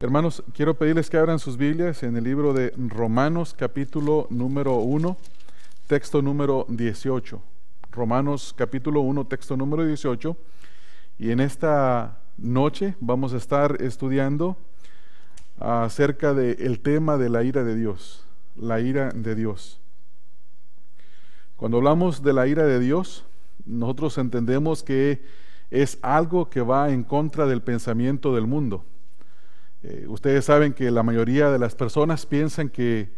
Hermanos, quiero pedirles que abran sus Biblias en el libro de Romanos, capítulo número 1, texto número 18. Romanos, capítulo 1, texto número 18. Y en esta noche vamos a estar estudiando acerca del tema de la ira de Dios. La ira de Dios. Cuando hablamos de la ira de Dios, nosotros entendemos que es algo que va en contra del pensamiento del mundo. Ustedes saben que la mayoría de las personas piensan que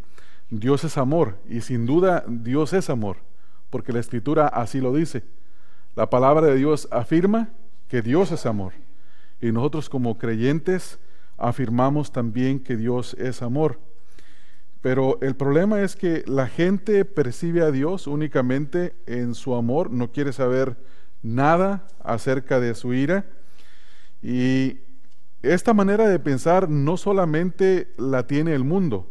Dios es amor, y sin duda Dios es amor, porque la Escritura así lo dice. La palabra de Dios afirma que Dios es amor, y nosotros como creyentes afirmamos también que Dios es amor. Pero el problema es que la gente percibe a Dios únicamente en su amor, no quiere saber nada acerca de su ira, y esta manera de pensar no solamente la tiene el mundo,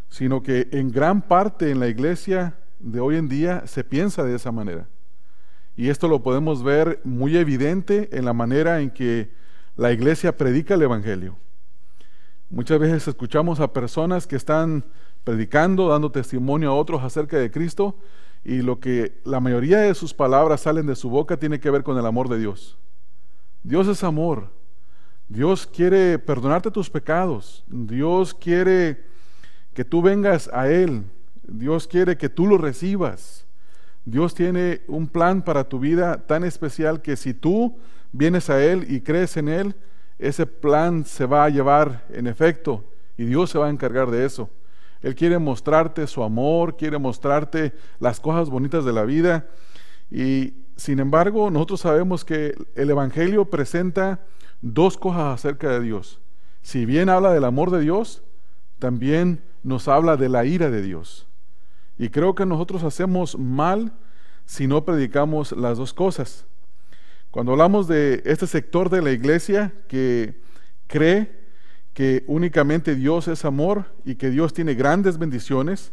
sino que en gran parte en la iglesia de hoy en día se piensa de esa manera. Y esto lo podemos ver muy evidente en la manera en que la iglesia predica el evangelio. Muchas veces escuchamos a personas que están predicando, dando testimonio a otros acerca de Cristo, y lo que la mayoría de sus palabras salen de su boca tiene que ver con el amor de Dios. Dios es amor. Dios quiere perdonarte tus pecados. Dios quiere que tú vengas a Él. Dios quiere que tú lo recibas. Dios tiene un plan para tu vida tan especial que si tú vienes a Él y crees en Él, ese plan se va a llevar en efecto y Dios se va a encargar de eso. Él quiere mostrarte su amor, quiere mostrarte las cosas bonitas de la vida, y sin embargo nosotros sabemos que el evangelio presenta dos cosas acerca de Dios. Si bien habla del amor de Dios, también nos habla de la ira de Dios. Y creo que nosotros hacemos mal si no predicamos las dos cosas. Cuando hablamos de este sector de la iglesia que cree que únicamente Dios es amor y que Dios tiene grandes bendiciones,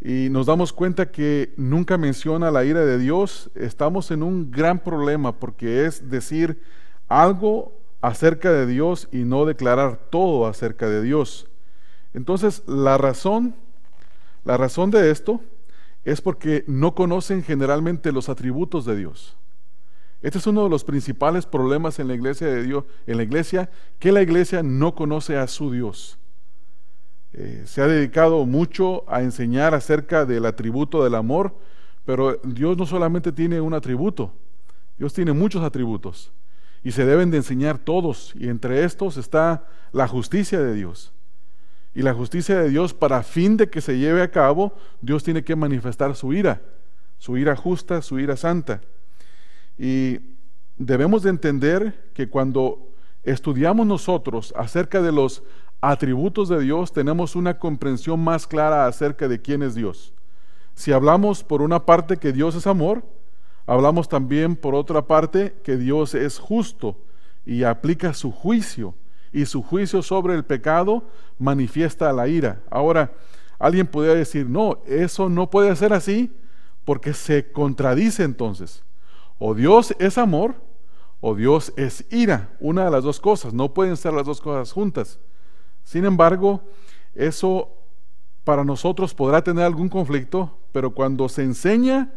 y nos damos cuenta que nunca menciona la ira de Dios, estamos en un gran problema, porque es decir algo acerca de Dios y no declarar todo acerca de Dios. Entonces, la razón de esto es porque no conocen generalmente los atributos de Dios. Este es uno de los principales problemas en la iglesia de Dios, que la iglesia no conoce a su Dios. Se ha dedicado mucho a enseñar acerca del atributo del amor, pero Dios no solamente tiene un atributo, Dios tiene muchos atributos. Y se deben de enseñar todos, y entre estos está la justicia de Dios. Y la justicia de Dios, para fin de que se lleve a cabo, Dios tiene que manifestar su ira justa, su ira santa. Y debemos de entender que cuando estudiamos nosotros acerca de los atributos de Dios, tenemos una comprensión más clara acerca de quién es Dios. Si hablamos por una parte que Dios es amor, hablamos también por otra parte que Dios es justo y aplica su juicio, y su juicio sobre el pecado manifiesta la ira. Ahora, alguien podría decir, no, eso no puede ser así, porque se contradice entonces. O Dios es amor, o Dios es ira. Una de las dos cosas, no pueden ser las dos cosas juntas. Sin embargo, eso para nosotros podrá tener algún conflicto, pero cuando se enseñan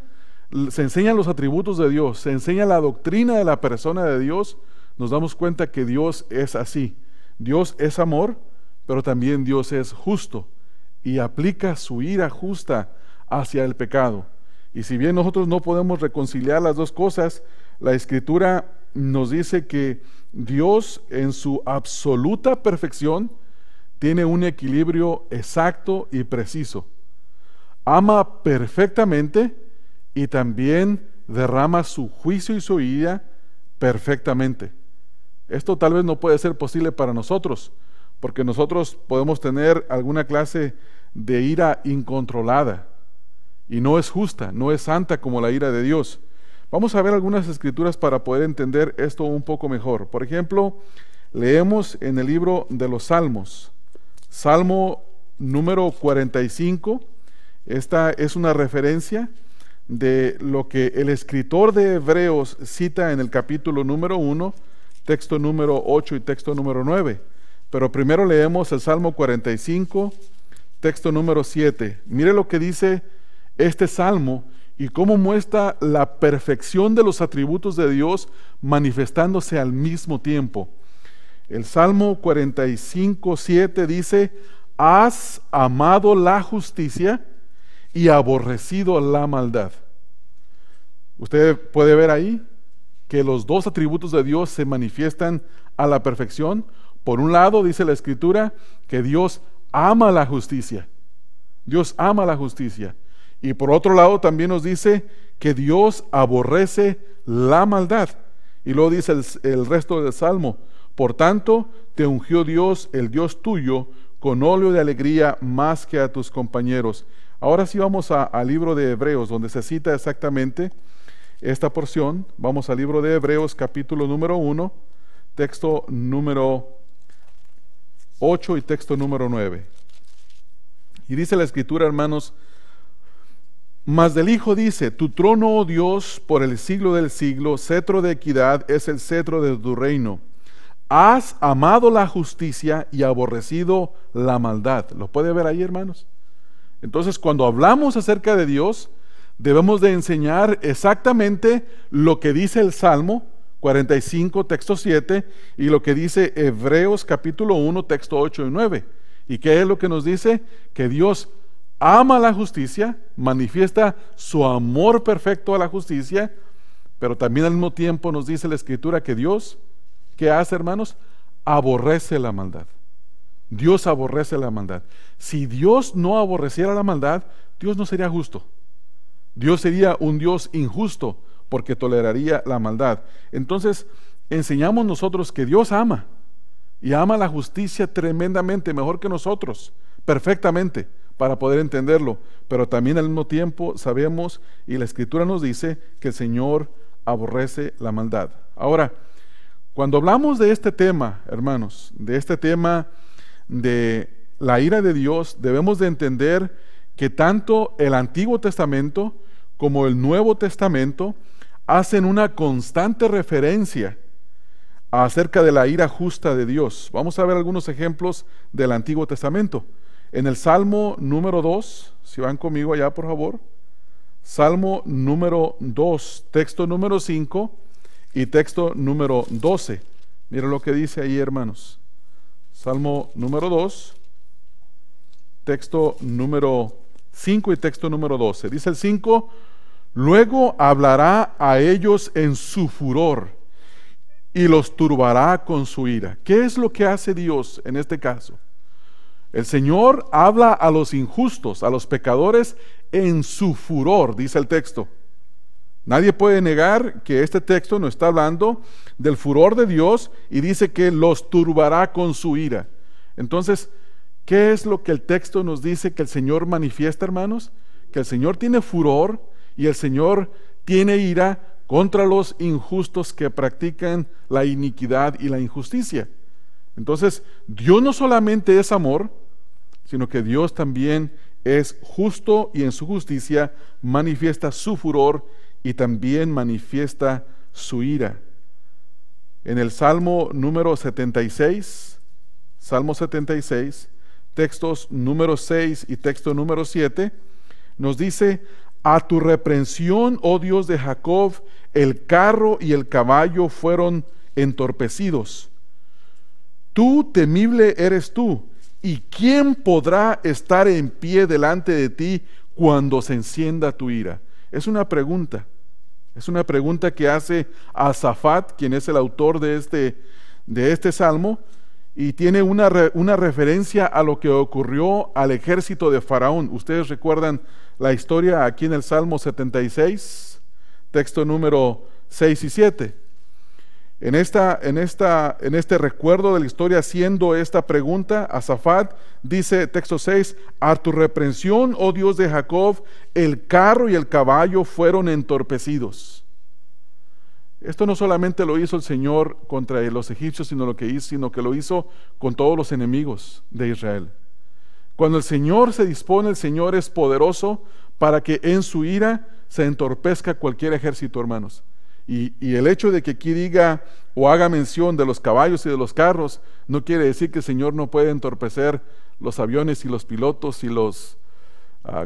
los atributos de Dios, se enseña la doctrina de la persona de Dios, nos damos cuenta que Dios es así. Dios es amor, pero también Dios es justo y aplica su ira justa hacia el pecado. Y si bien nosotros no podemos reconciliar las dos cosas, la Escritura nos dice que Dios en su absoluta perfección tiene un equilibrio exacto y preciso. Ama perfectamente y también derrama su juicio y su ira perfectamente. Esto tal vez no puede ser posible para nosotros, porque nosotros podemos tener alguna clase de ira incontrolada, y no es justa, no es santa como la ira de Dios. Vamos a ver algunas escrituras para poder entender esto un poco mejor. Por ejemplo, leemos en el libro de los Salmos, Salmo número 45. Esta es una referencia de lo que el escritor de Hebreos cita en el capítulo número 1, texto número 8 y texto número 9. Pero primero leemos el Salmo 45, texto número 7. Mire lo que dice este salmo y cómo muestra la perfección de los atributos de Dios manifestándose al mismo tiempo. El Salmo 45, 7 dice: has amado la justicia y aborrecido la maldad. Usted puede ver ahí que los dos atributos de Dios se manifiestan a la perfección. Por un lado, dice la Escritura que Dios ama la justicia. Dios ama la justicia. Y por otro lado también nos dice que Dios aborrece la maldad. Y luego dice el resto del Salmo: por tanto, te ungió Dios, el Dios tuyo, con óleo de alegría más que a tus compañeros. Ahora sí vamos al libro de Hebreos, donde se cita exactamente esta porción. Vamos al libro de Hebreos, capítulo número 1, texto número 8 y texto número 9. Y dice la Escritura, hermanos: mas del Hijo dice: tu trono, oh Dios, por el siglo del siglo, cetro de equidad es el cetro de tu reino. Has amado la justicia y aborrecido la maldad. ¿Lo puede ver ahí, hermanos? Entonces, cuando hablamos acerca de Dios, debemos de enseñar exactamente lo que dice el Salmo 45, texto 7, y lo que dice Hebreos capítulo 1, texto 8 y 9. ¿Y qué es lo que nos dice? Que Dios ama la justicia, manifiesta su amor perfecto a la justicia, pero también al mismo tiempo nos dice la Escritura que Dios, ¿qué hace, hermanos? Aborrece la maldad. Dios aborrece la maldad. Si Dios no aborreciera la maldad, Dios no sería justo. Dios sería un Dios injusto porque toleraría la maldad. Entonces, enseñamos nosotros que Dios ama y ama la justicia tremendamente, mejor que nosotros, perfectamente, para poder entenderlo. Pero también al mismo tiempo sabemos, y la Escritura nos dice, que el Señor aborrece la maldad. Ahora, cuando hablamos de este tema, hermanos, de este tema de la ira de Dios, debemos de entender que tanto el Antiguo Testamento como el Nuevo Testamento hacen una constante referencia acerca de la ira justa de Dios. Vamos a ver algunos ejemplos del Antiguo Testamento. En el Salmo número 2, si van conmigo allá, por favor. Salmo número 2, texto número 5 y texto número 12. Miren lo que dice ahí, hermanos. Salmo número 2, texto número 5 y texto número 12. Dice el 5: luego hablará a ellos en su furor y los turbará con su ira. ¿Qué es lo que hace Dios en este caso? El Señor habla a los injustos, a los pecadores, en su furor, dice el texto. Nadie puede negar que este texto nos está hablando del furor de Dios y dice que los turbará con su ira. Entonces, ¿qué es lo que el texto nos dice que el Señor manifiesta, hermanos? Que el Señor tiene furor y el Señor tiene ira contra los injustos que practican la iniquidad y la injusticia. Entonces, Dios no solamente es amor, sino que Dios también es justo y en su justicia manifiesta su furor y también manifiesta su ira. En el Salmo número 76, textos número 6 y texto número 7, nos dice: a tu reprensión, oh Dios de Jacob, el carro y el caballo fueron entorpecidos. Tú, temible eres tú, ¿y quién podrá estar en pie delante de ti cuando se encienda tu ira? Es una pregunta que hace Asafat, quien es el autor de este salmo, y tiene una referencia a lo que ocurrió al ejército de Faraón. Ustedes recuerdan la historia aquí en el Salmo 76, texto número 6 y 7. En este recuerdo de la historia, haciendo esta pregunta, Asafat dice, texto 6: a tu reprensión, oh Dios de Jacob, el carro y el caballo fueron entorpecidos. Esto no solamente lo hizo el Señor contra los egipcios, sino que lo hizo con todos los enemigos de Israel. Cuando el Señor se dispone, el Señor es poderoso para que en su ira se entorpezca cualquier ejército, hermanos. Y el hecho de que aquí diga o haga mención de los caballos y de los carros, no quiere decir que el Señor no puede entorpecer los aviones y los pilotos y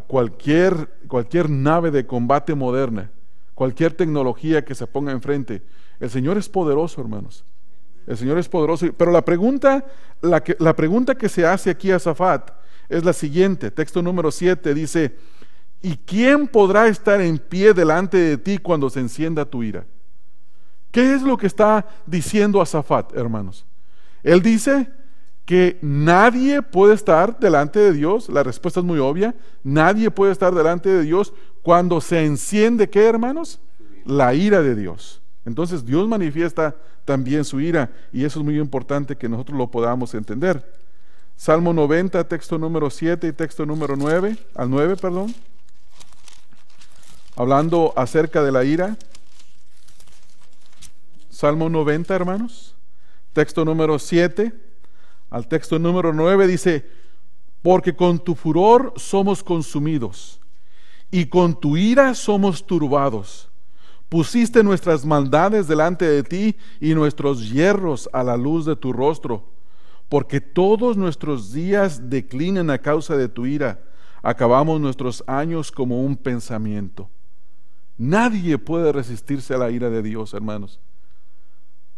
cualquier nave de combate moderna, cualquier tecnología que se ponga enfrente. El Señor es poderoso, hermanos. El Señor es poderoso. Pero la pregunta que se hace aquí a Josafat es la siguiente. Texto número 7 dice: ¿y quién podrá estar en pie delante de ti cuando se encienda tu ira? ¿Qué es lo que está diciendo Josafat, hermanos? Él dice que nadie puede estar delante de Dios. La respuesta es muy obvia. Nadie puede estar delante de Dios cuando se enciende, ¿qué, hermanos? La ira de Dios. Entonces Dios manifiesta también su ira, y eso es muy importante que nosotros lo podamos entender. Salmo 90, texto número 7 y texto número 9, hablando acerca de la ira. Salmo 90, hermanos, texto número 7 al texto número 9 dice: porque con tu furor somos consumidos, y con tu ira somos turbados. Pusiste nuestras maldades delante de ti, y nuestros yerros a la luz de tu rostro. Porque todos nuestros días declinan a causa de tu ira. Acabamos nuestros años como un pensamiento. Nadie puede resistirse a la ira de Dios, hermanos.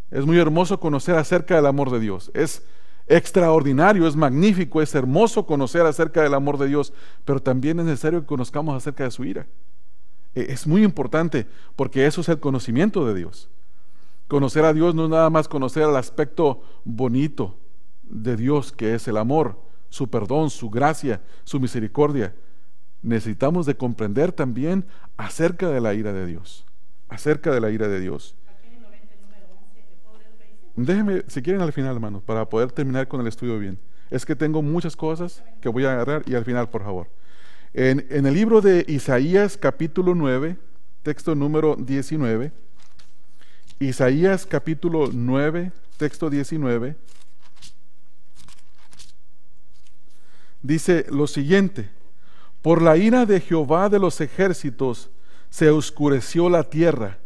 Es muy hermoso conocer acerca del amor de Dios. Es extraordinario, es magnífico, es hermoso conocer acerca del amor de Dios, pero también es necesario que conozcamos acerca de su ira. Es muy importante, porque eso es el conocimiento de Dios. Conocer a Dios no es nada más conocer el aspecto bonito de Dios, que es el amor, su perdón, su gracia, su misericordia. Necesitamos de comprender también acerca de la ira de Dios, acerca de la ira de Dios. Déjenme, si quieren, al final, hermanos, para poder terminar con el estudio bien. Es que tengo muchas cosas que voy a agarrar, y al final, por favor. En el libro de Isaías, capítulo 9, texto número 19. Isaías, capítulo 9, texto 19. Dice lo siguiente: por la ira de Jehová de los ejércitos se oscureció la tierra,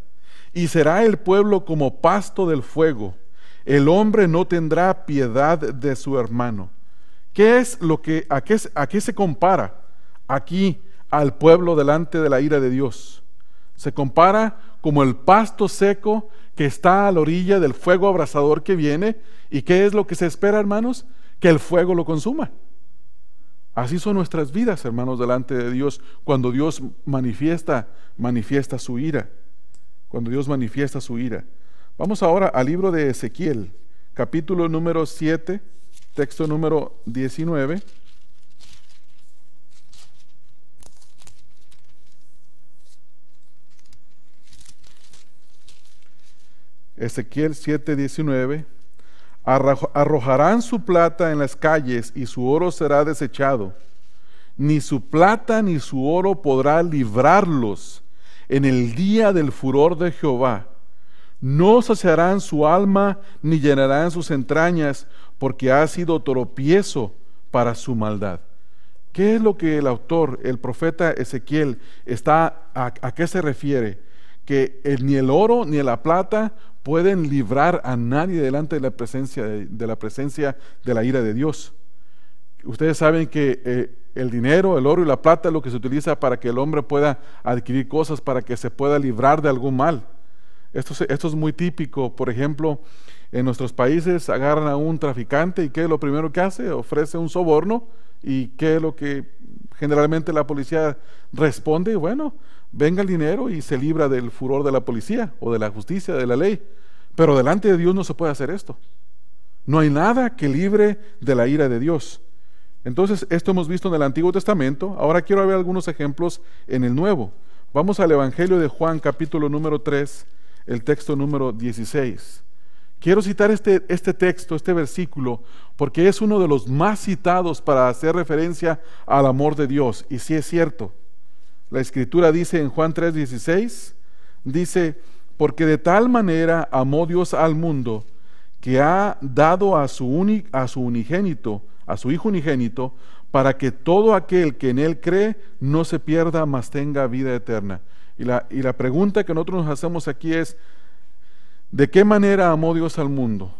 y será el pueblo como pasto del fuego. El hombre no tendrá piedad de su hermano. ¿Qué es a qué se compara aquí al pueblo delante de la ira de Dios? Se compara como el pasto seco que está a la orilla del fuego abrasador que viene. ¿Y qué es lo que se espera, hermanos? Que el fuego lo consuma. Así son nuestras vidas, hermanos, delante de Dios, cuando Dios manifiesta su ira. Cuando Dios manifiesta su ira. Vamos ahora al libro de Ezequiel, capítulo número 7, texto número 19. Ezequiel 7, 19. Arrojarán su plata en las calles, y su oro será desechado. Ni su plata ni su oro podrá librarlos en el día del furor de Jehová. No saciarán su alma, ni llenarán sus entrañas, porque ha sido tropiezo para su maldad. ¿Qué es lo que el autor, el profeta Ezequiel, a qué se refiere? Que ni el oro ni la plata pueden librar a nadie delante de la presencia de la ira de Dios. Ustedes saben que el dinero, el oro y la plata es lo que se utiliza para que el hombre pueda adquirir cosas, para que se pueda librar de algún mal. Esto es muy típico. Por ejemplo, en nuestros países agarran a un traficante, y ¿qué es lo primero que hace? Ofrece un soborno. ¿Y qué es lo que generalmente la policía responde? Bueno, venga el dinero, y se libra del furor de la policía o de la justicia, de la ley. Pero delante de Dios no se puede hacer esto. No hay nada que libre de la ira de Dios. Entonces, esto hemos visto en el Antiguo Testamento. Ahora quiero ver algunos ejemplos en el Nuevo. Vamos al Evangelio de Juan, capítulo número 3, el texto número 16. Quiero citar este texto, este versículo, porque es uno de los más citados para hacer referencia al amor de Dios. Y sí es cierto. La Escritura dice en Juan 3:16, dice: porque de tal manera amó Dios al mundo, que ha dado a su unigénito, a su Hijo unigénito, para que todo aquel que en Él cree no se pierda, mas tenga vida eterna. Y la pregunta que nosotros nos hacemos aquí es, ¿de qué manera amó Dios al mundo?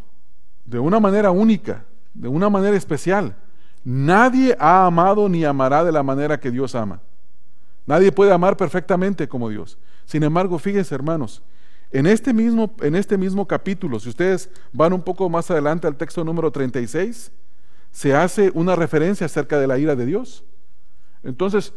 De una manera única, de una manera especial. Nadie ha amado ni amará de la manera que Dios ama. Nadie puede amar perfectamente como Dios. Sin embargo, fíjense, hermanos, en este mismo capítulo, si ustedes van un poco más adelante al texto número 36, se hace una referencia acerca de la ira de Dios. Entonces,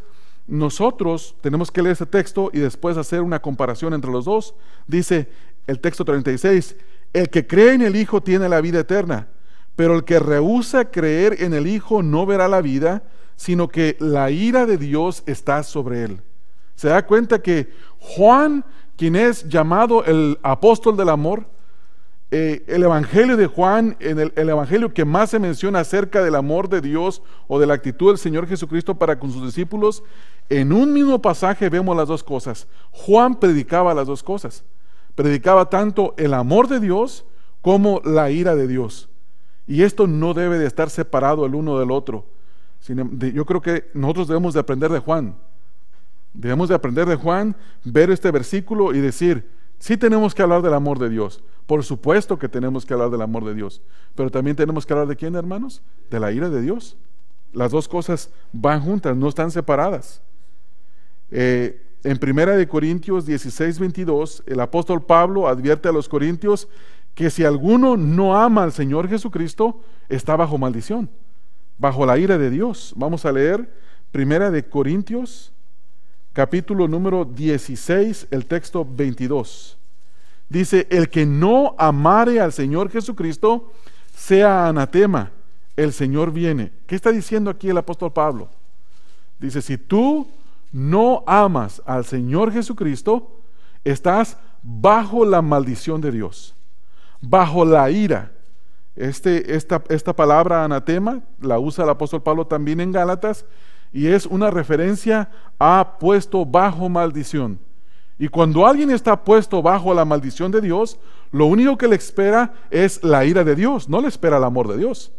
nosotros tenemos que leer ese texto y después hacer una comparación entre los dos. Dice el texto 36, el que cree en el Hijo tiene la vida eterna, pero el que rehúsa creer en el Hijo no verá la vida, sino que la ira de Dios está sobre él. Se da cuenta que Juan, quien es llamado el apóstol del amor, el evangelio de Juan, el evangelio que más se menciona acerca del amor de Dios o de la actitud del Señor Jesucristo para con sus discípulos, en un mismo pasaje vemos las dos cosas. Juan predicaba las dos cosas. Predicaba tanto el amor de Dios como la ira de Dios. Y esto no debe de estar separado el uno del otro. Yo creo que nosotros debemos de aprender de Juan. Debemos de aprender de Juan, ver este versículo y decir, sí tenemos que hablar del amor de Dios. Por supuesto que tenemos que hablar del amor de Dios. Pero también tenemos que hablar de ¿quién, hermanos? De la ira de Dios. Las dos cosas van juntas, no están separadas. En 1 Corintios 16:22, el apóstol Pablo advierte a los corintios que si alguno no ama al Señor Jesucristo, está bajo maldición, bajo la ira de Dios. Vamos a leer 1 Corintios, capítulo número 16, el texto 22. Dice, el que no amare al Señor Jesucristo, sea anatema, el Señor viene. ¿Qué está diciendo aquí el apóstol Pablo? Dice, si tú no amas al Señor Jesucristo, estás bajo la maldición de Dios, bajo la ira. Esta palabra anatema la usa el apóstol Pablo también en Gálatas y es una referencia a puesto bajo maldición. Y cuando alguien está puesto bajo la maldición de Dios, lo único que le espera es la ira de Dios, no le espera el amor de Dios.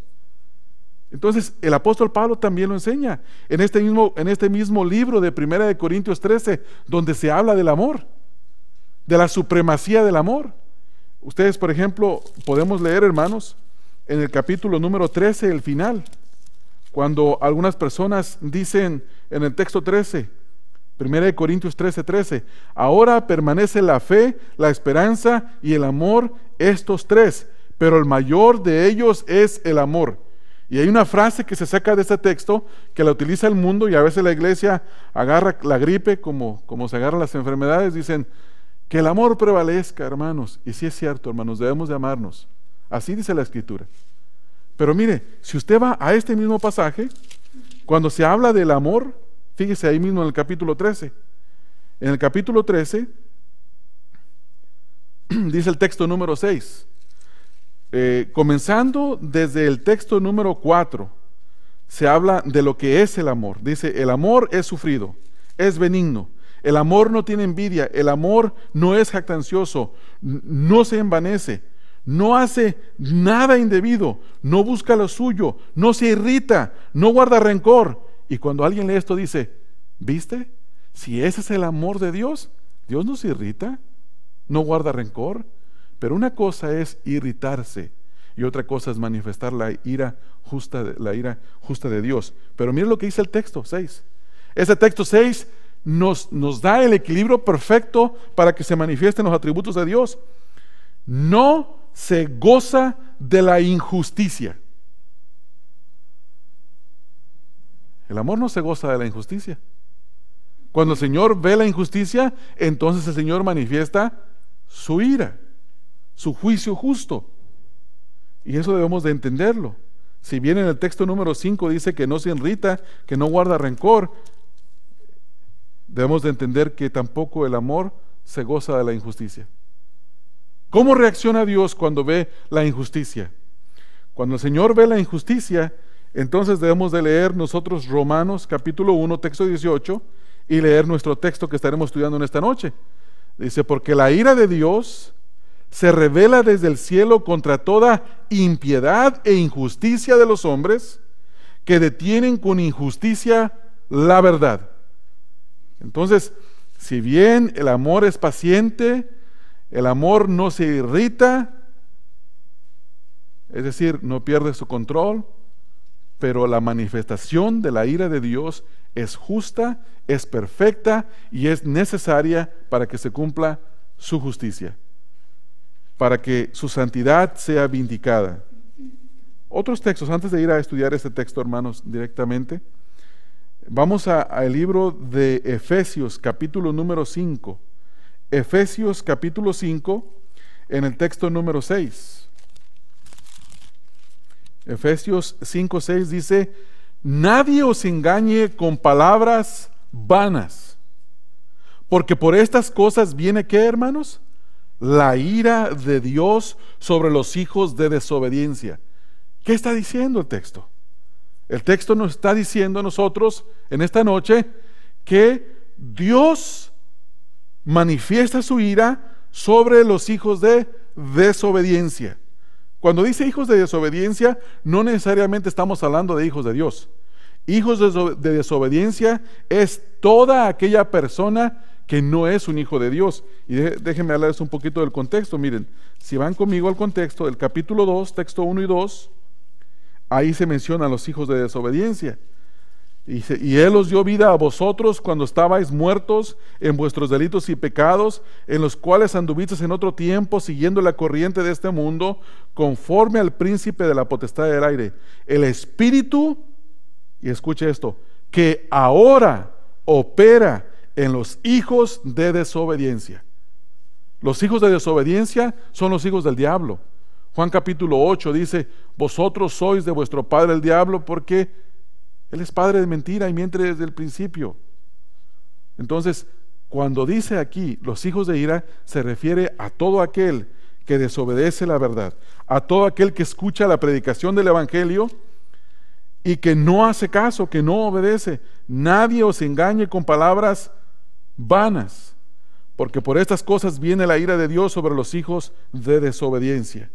Entonces el apóstol Pablo también lo enseña en este mismo libro de 1 Corintios 13, donde se habla del amor, de la supremacía del amor. Ustedes, por ejemplo, podemos leer, hermanos, en el capítulo número 13, el final, cuando algunas personas dicen en el texto 13, 1 Corintios 13:13, ahora permanece la fe, la esperanza y el amor, estos tres, pero el mayor de ellos es el amor. Y hay una frase que se saca de este texto que la utiliza el mundo y a veces la iglesia agarra la gripe como se agarran las enfermedades, dicen que el amor prevalezca, hermanos. Y sí es cierto, hermanos, debemos de amarnos. Así dice la Escritura. Pero mire, si usted va a este mismo pasaje, cuando se habla del amor, fíjese ahí mismo en el capítulo 13. En el capítulo 13, dice el texto número 6. Comenzando desde el texto número 4, se habla de lo que es el amor. Dice, el amor es sufrido, es benigno. El amor no tiene envidia, el amor no es jactancioso, no se envanece, no hace nada indebido, no busca lo suyo, no se irrita, no guarda rencor. Y cuando alguien lee esto dice, ¿viste? Si ese es el amor de Dios, Dios no se irrita, no guarda rencor. Pero una cosa es irritarse y otra cosa es manifestar la ira justa de Dios. Pero miren lo que dice el texto 6. Ese texto 6 nos da el equilibrio perfecto para que se manifiesten los atributos de Dios. No se goza de la injusticia. El amor no se goza de la injusticia. Cuando el Señor ve la injusticia, entonces el Señor manifiesta su ira, su juicio justo. Y eso debemos de entenderlo. Si bien en el texto número 5 dice que no se irrita, que no guarda rencor, debemos de entender que tampoco el amor se goza de la injusticia. ¿Cómo reacciona Dios cuando ve la injusticia? Cuando el Señor ve la injusticia, entonces debemos de leer nosotros Romanos capítulo 1, texto 18, y leer nuestro texto que estaremos estudiando en esta noche. Dice, porque la ira de Dios se revela desde el cielo contra toda impiedad e injusticia de los hombres que detienen con injusticia la verdad. Entonces, si bien el amor es paciente, el amor no se irrita, es decir, no pierde su control, pero la manifestación de la ira de Dios es justa, es perfecta y es necesaria para que se cumpla su justicia, para que su santidad sea vindicada. Otros textos, antes de ir a estudiar este texto, hermanos, directamente, vamos al libro de Efesios, capítulo número 5. Efesios, capítulo 5, en el texto número 6. Efesios 5:6 dice: nadie os engañe con palabras vanas, porque por estas cosas viene, ¿qué, hermanos? La ira de Dios sobre los hijos de desobediencia. ¿Qué está diciendo el texto? El texto nos está diciendo a nosotros en esta noche que Dios manifiesta su ira sobre los hijos de desobediencia. Cuando dice hijos de desobediencia, no necesariamente estamos hablando de hijos de Dios. Hijos de desobediencia es toda aquella persona que no es un hijo de Dios. Y déjenme hablarles un poquito del contexto. Miren, si van conmigo al contexto del capítulo 2, texto 1 y 2, ahí se mencionan los hijos de desobediencia. Y Él os dio vida a vosotros cuando estabais muertos en vuestros delitos y pecados, en los cuales anduvisteis en otro tiempo, siguiendo la corriente de este mundo, conforme al príncipe de la potestad del aire, el espíritu, y escuche esto, que ahora opera en los hijos de desobediencia. Los hijos de desobediencia son los hijos del diablo. Juan capítulo 8 dice: vosotros sois de vuestro padre el diablo, porque él es padre de mentira y miente desde el principio. Entonces, cuando dice aquí los hijos de ira, se refiere a todo aquel que desobedece la verdad, a todo aquel que escucha la predicación del evangelio y que no hace caso, que no obedece. Nadie os engañe con palabras vanas, porque por estas cosas viene la ira de Dios sobre los hijos de desobediencia.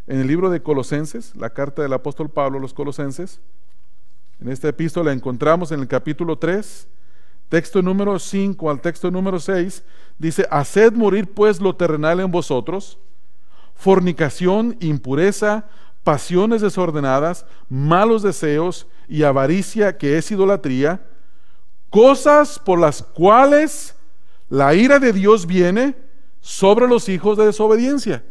En el libro de Colosenses, la carta del apóstol Pablo a los Colosenses, en esta epístola encontramos en el capítulo 3, texto número 5 al texto número 6, dice: haced morir pues lo terrenal en vosotros, fornicación, impureza, pasiones desordenadas, malos deseos y avaricia, que es idolatría, cosas por las cuales la ira de Dios viene sobre los hijos de desobediencia.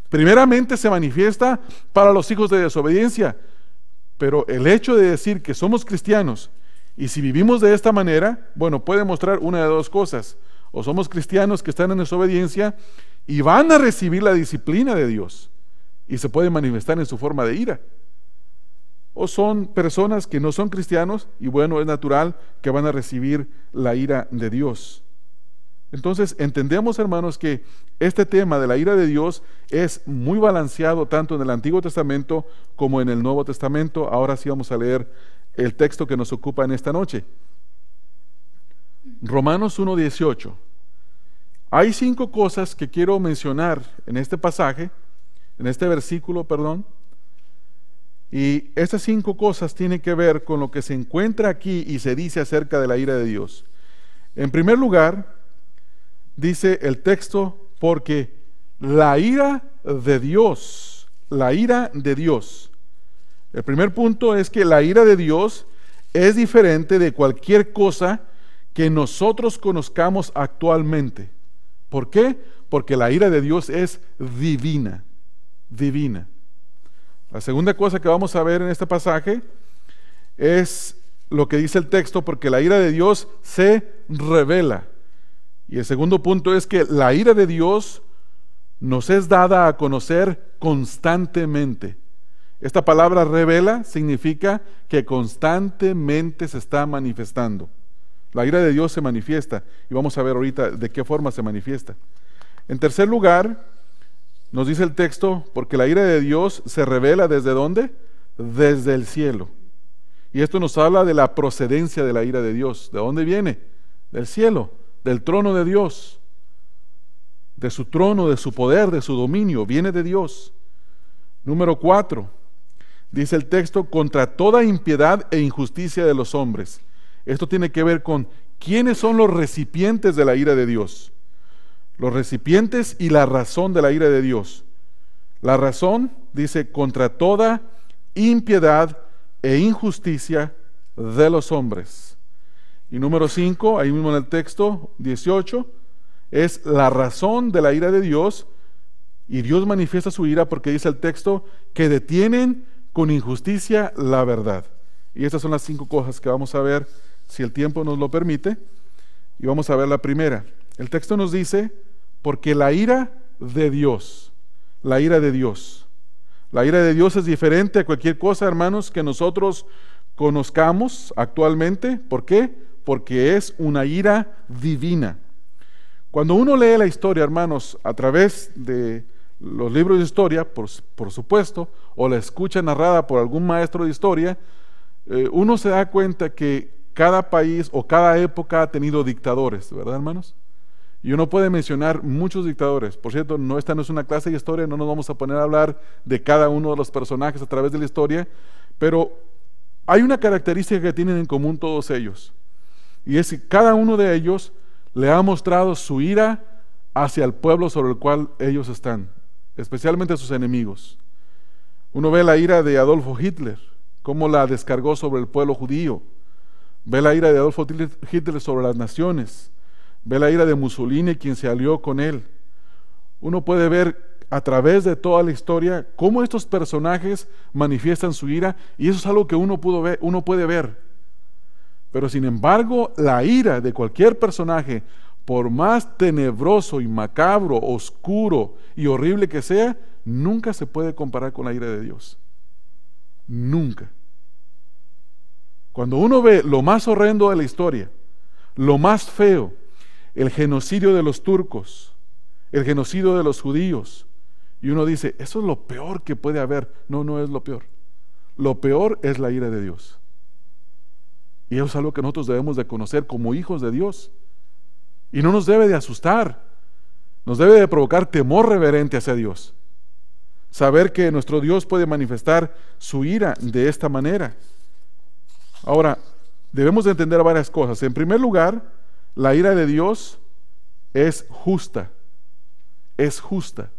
Primeramente se manifiesta para los hijos de desobediencia, pero el hecho de decir que somos cristianos y si vivimos de esta manera, bueno, puede mostrar una de dos cosas: o somos cristianos que están en desobediencia y van a recibir la disciplina de Dios y se puede manifestar en su forma de ira, o son personas que no son cristianos y bueno, es natural que van a recibir la ira de Dios. Entonces entendemos, hermanos, que este tema de la ira de Dios es muy balanceado tanto en el Antiguo Testamento como en el Nuevo Testamento. Ahora sí vamos a leer el texto que nos ocupa en esta noche. Romanos 1:18. Hay 5 cosas que quiero mencionar en este pasaje, en este versículo, perdón. Y estas 5 cosas tienen que ver con lo que se encuentra aquí y se dice acerca de la ira de Dios. En primer lugar, dice el texto: porque la ira de Dios, la ira de Dios. El primer punto es que la ira de Dios es diferente de cualquier cosa que nosotros conozcamos actualmente. ¿Por qué? Porque la ira de Dios es divina, divina. La segunda cosa que vamos a ver en este pasaje es lo que dice el texto: porque la ira de Dios se revela. Y el segundo punto es que la ira de Dios nos es dada a conocer constantemente. Esta palabra revela significa que constantemente se está manifestando. La ira de Dios se manifiesta y vamos a ver ahorita de qué forma se manifiesta. En tercer lugar, nos dice el texto: porque la ira de Dios se revela ¿desde dónde? Desde el cielo. Y esto nos habla de la procedencia de la ira de Dios. ¿De dónde viene? Del cielo, del trono de Dios. de su trono, de su poder, de su dominio, viene de Dios. Número 4, dice el texto, contra toda impiedad e injusticia de los hombres. Esto tiene que ver con quiénes son los recipientes de la ira de Dios. Los recipientes y la razón de la ira de Dios. La razón, dice, contra toda impiedad e injusticia de los hombres. Y número 5, ahí mismo en el texto 18, es la razón de la ira de Dios, y Dios manifiesta su ira porque dice el texto que detienen con injusticia la verdad. Y estas son las 5 cosas que vamos a ver si el tiempo nos lo permite, y vamos a ver la primera. El texto nos dice, porque la ira de Dios, la ira de Dios. La ira de Dios es diferente a cualquier cosa, hermanos, que nosotros conozcamos actualmente. ¿Por qué? Porque es una ira divina. Cuando uno lee la historia, hermanos, a través de los libros de historia, por supuesto, o la escucha narrada por algún maestro de historia, uno se da cuenta que cada país o cada época ha tenido dictadores, ¿verdad, hermanos? Y uno puede mencionar muchos dictadores. Por cierto, esta no es una clase de historia, no nos vamos a poner a hablar de cada uno de los personajes a través de la historia, pero hay una característica que tienen en común todos ellos, y es que cada uno de ellos le ha mostrado su ira hacia el pueblo sobre el cual ellos están, especialmente a sus enemigos. Uno ve la ira de Adolfo Hitler, cómo la descargó sobre el pueblo judío. Ve la ira de Adolfo Hitler sobre las naciones. Ve la ira de Mussolini, quien se alió con él. Uno puede ver a través de toda la historia cómo estos personajes manifiestan su ira, y eso es algo que uno puede ver. Pero sin embargo, la ira de cualquier personaje, por más tenebroso y macabro, oscuro y horrible que sea, nunca se puede comparar con la ira de Dios. Nunca. Cuando uno ve lo más horrendo de la historia, lo más feo, el genocidio de los turcos, el genocidio de los judíos, y uno dice, eso es lo peor que puede haber. No, no es lo peor. Lo peor es la ira de Dios. Y eso es algo que nosotros debemos de conocer como hijos de Dios. Y no nos debe de asustar, nos debe de provocar temor reverente hacia Dios. Saber que nuestro Dios puede manifestar su ira de esta manera. Ahora, debemos de entender varias cosas. En primer lugar, la ira de Dios es justa. Es justa.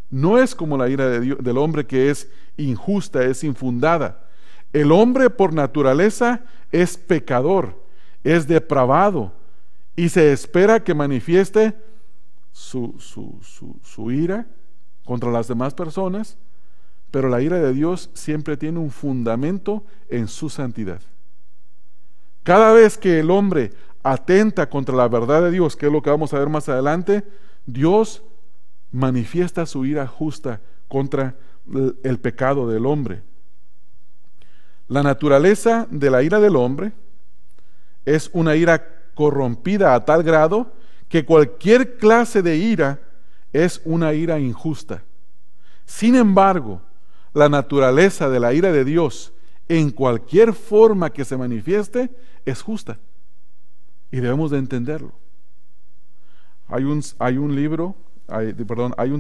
No es como la ira de Dios, del hombre, que es injusta, es infundada. El hombre por naturaleza es pecador, es depravado, y se espera que manifieste su ira contra las demás personas, pero la ira de Dios siempre tiene un fundamento en su santidad. Cada vez que el hombre atenta contra la verdad de Dios, que es lo que vamos a ver más adelante, Dios manifiesta su ira justa contra el pecado del hombre. La naturaleza de la ira del hombre es una ira corrompida a tal grado que cualquier clase de ira es una ira injusta. Sin embargo, la naturaleza de la ira de Dios, en cualquier forma que se manifieste, es justa. Y debemos de entenderlo. Hay un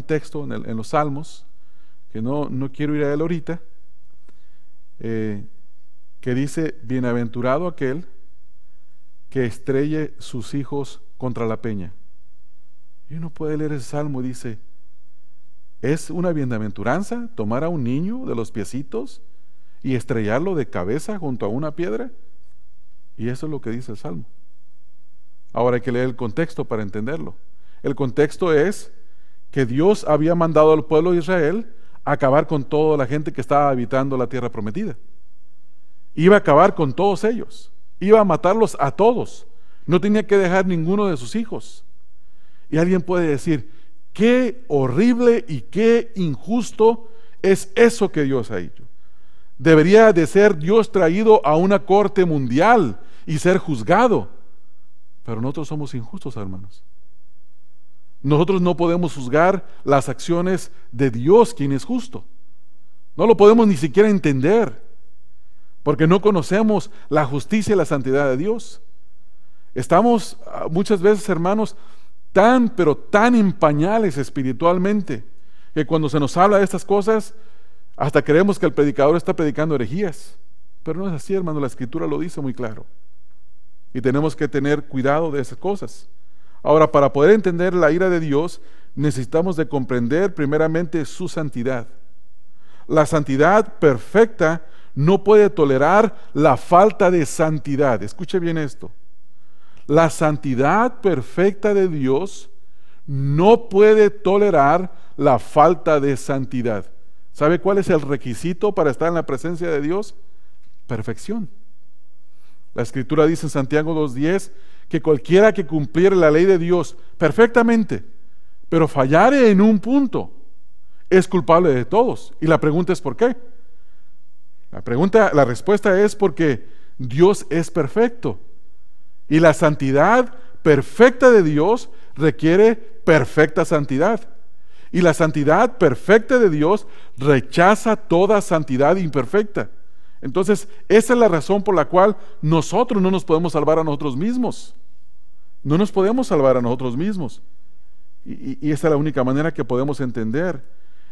texto en los Salmos, que no quiero ir a él ahorita, que dice, bienaventurado aquel que estrelle sus hijos contra la peña. Y uno puede leer ese salmo y dice, ¿es una bienaventuranza tomar a un niño de los piecitos y estrellarlo de cabeza junto a una piedra? Y eso es lo que dice el salmo. Ahora hay que leer el contexto para entenderlo. El contexto es que Dios había mandado al pueblo de Israel a acabar con toda la gente que estaba habitando la tierra prometida. Iba a acabar con todos ellos, iba a matarlos a todos, no tenía que dejar ninguno de sus hijos. Y alguien puede decir, qué horrible y qué injusto es eso que Dios ha hecho. Debería de ser Dios traído a una corte mundial y ser juzgado. Pero nosotros somos injustos, hermanos. Nosotros no podemos juzgar las acciones de Dios, quien es justo. No lo podemos ni siquiera entender, porque no conocemos la justicia y la santidad de Dios. Estamos muchas veces, hermanos, pero tan en pañales espiritualmente, que cuando se nos habla de estas cosas, hasta creemos que el predicador está predicando herejías. Pero no es así, hermano, la Escritura lo dice muy claro. Y tenemos que tener cuidado de esas cosas. Ahora, para poder entender la ira de Dios, necesitamos de comprender primeramente su santidad. La santidad perfecta no puede tolerar la falta de santidad. Escuche bien esto. La santidad perfecta de Dios no puede tolerar la falta de santidad. ¿Sabe cuál es el requisito para estar en la presencia de Dios? Perfección. La Escritura dice en Santiago 2:10 que cualquiera que cumpliere la ley de Dios perfectamente, pero fallare en un punto, es culpable de todos. Y la pregunta es ¿por qué? La respuesta es porque Dios es perfecto. Y la santidad perfecta de Dios requiere perfecta santidad. Y la santidad perfecta de Dios rechaza toda santidad imperfecta. Entonces, esa es la razón por la cual nosotros no nos podemos salvar a nosotros mismos. No nos podemos salvar a nosotros mismos. Y esa es la única manera que podemos entender.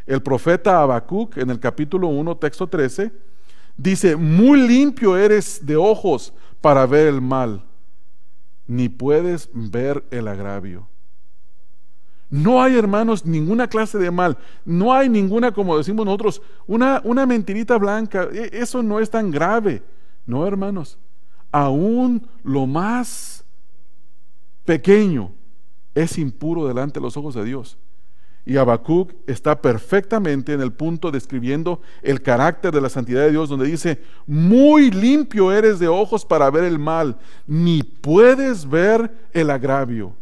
El profeta Habacuc, en el capítulo 1, texto 13, dice: muy limpio eres de ojos para ver el mal, ni puedes ver el agravio. No hay, hermanos, ninguna clase de mal. No hay ninguna, como decimos nosotros, una mentirita blanca. Eso no es tan grave. No, hermanos. Aún lo más pequeño es impuro delante de los ojos de Dios. Y Habacuc está perfectamente en el punto describiendo el carácter de la santidad de Dios, donde dice: muy limpio eres de ojos para ver el mal, ni puedes ver el agravio.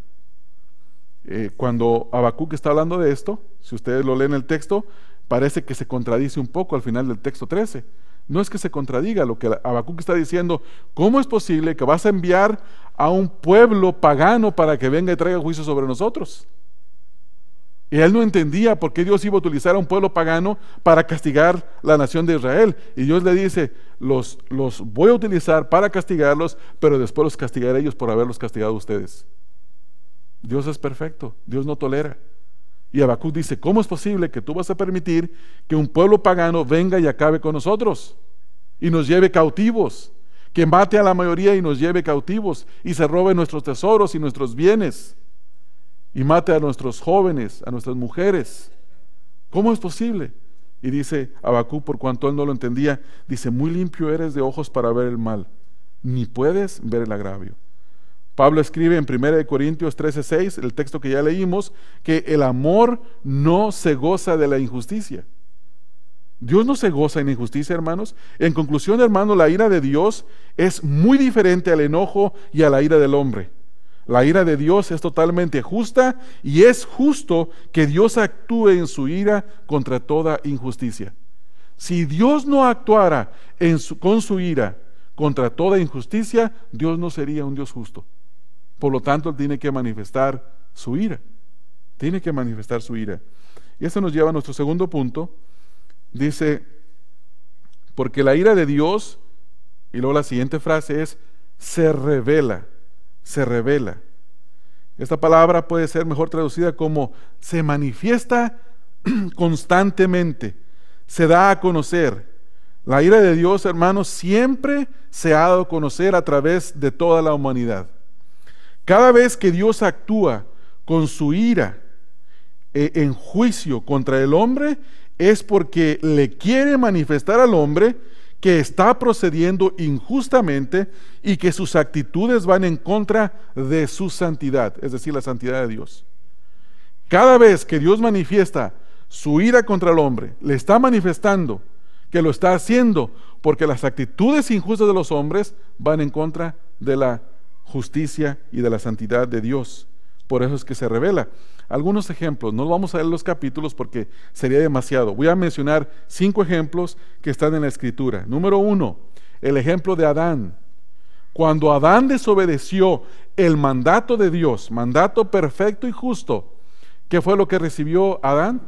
Cuando Habacuc está hablando de esto, si ustedes lo leen el texto, parece que se contradice un poco al final del texto 13. No es que se contradiga, lo que Habacuc está diciendo: ¿cómo es posible que vas a enviar a un pueblo pagano para que venga y traiga juicio sobre nosotros? Y él no entendía por qué Dios iba a utilizar a un pueblo pagano para castigar la nación de Israel. Y Dios le dice: los voy a utilizar para castigarlos, pero después los castigaré a ellos por haberlos castigado a ustedes. Dios es perfecto, Dios no tolera. Y Habacuc dice: ¿cómo es posible que tú vas a permitir que un pueblo pagano venga y acabe con nosotros y nos lleve cautivos, que mate a la mayoría y nos lleve cautivos y se robe nuestros tesoros y nuestros bienes y mate a nuestros jóvenes, a nuestras mujeres? ¿Cómo es posible? Y dice Habacuc, por cuanto él no lo entendía, dice: muy limpio eres de ojos para ver el mal, ni puedes ver el agravio. Pablo escribe en 1 Corintios 13:6, el texto que ya leímos, que el amor no se goza de la injusticia. Dios no se goza en injusticia, hermanos. En conclusión, hermanos, la ira de Dios es muy diferente al enojo y a la ira del hombre. La ira de Dios es totalmente justa, y es justo que Dios actúe en su ira contra toda injusticia. Si Dios no actuara con su ira contra toda injusticia, Dios no sería un Dios justo. Por lo tanto, Él tiene que manifestar su ira. Tiene que manifestar su ira. Y eso nos lleva a nuestro segundo punto. Dice: porque la ira de Dios, y luego la siguiente frase es: se revela. Se revela. Esta palabra puede ser mejor traducida como se manifiesta constantemente, se da a conocer. La ira de Dios, hermanos, siempre se ha dado a conocer a través de toda la humanidad. Cada vez que Dios actúa con su ira en juicio contra el hombre, es porque le quiere manifestar al hombre que está procediendo injustamente y que sus actitudes van en contra de su santidad, es decir, la santidad de Dios. Cada vez que Dios manifiesta su ira contra el hombre, le está manifestando que lo está haciendo porque las actitudes injustas de los hombres van en contra de la justicia y de la santidad de Dios. Por eso es que se revela. Algunos ejemplos, no vamos a ver los capítulos porque sería demasiado. Voy a mencionar 5 ejemplos que están en la Escritura. Número 1, el ejemplo de Adán. Cuando Adán desobedeció el mandato de Dios, mandato perfecto y justo, ¿qué fue lo que recibió Adán?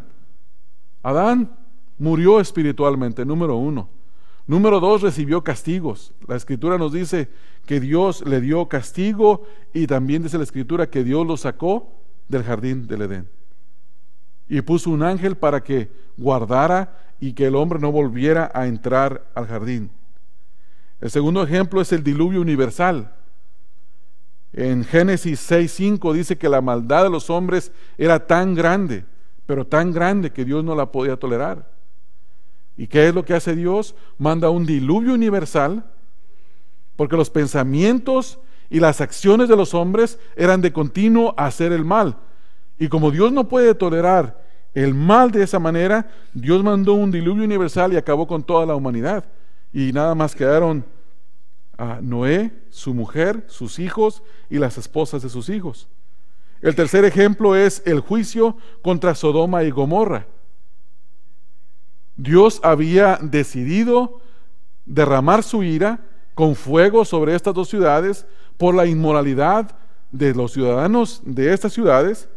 Adán murió espiritualmente, número 1. Número 2, recibió castigos. La Escritura nos dice que Dios le dio castigo, y también dice la Escritura que Dios lo sacó del jardín del Edén. Y puso un ángel para que guardara y que el hombre no volviera a entrar al jardín. El segundo ejemplo es el diluvio universal. En Génesis 6:5 dice que la maldad de los hombres era tan grande, pero tan grande que Dios no la podía tolerar. ¿Y qué es lo que hace Dios? Manda un diluvio universal, porque los pensamientos y las acciones de los hombres eran de continuo hacer el mal. Y como Dios no puede tolerar el mal de esa manera, Dios mandó un diluvio universal y acabó con toda la humanidad. Y nada más quedaron a Noé, su mujer, sus hijos y las esposas de sus hijos. El tercer ejemplo es el juicio contra Sodoma y Gomorra. Dios había decidido derramar su ira con fuego sobre estas dos ciudades por la inmoralidad de los ciudadanos de estas ciudades.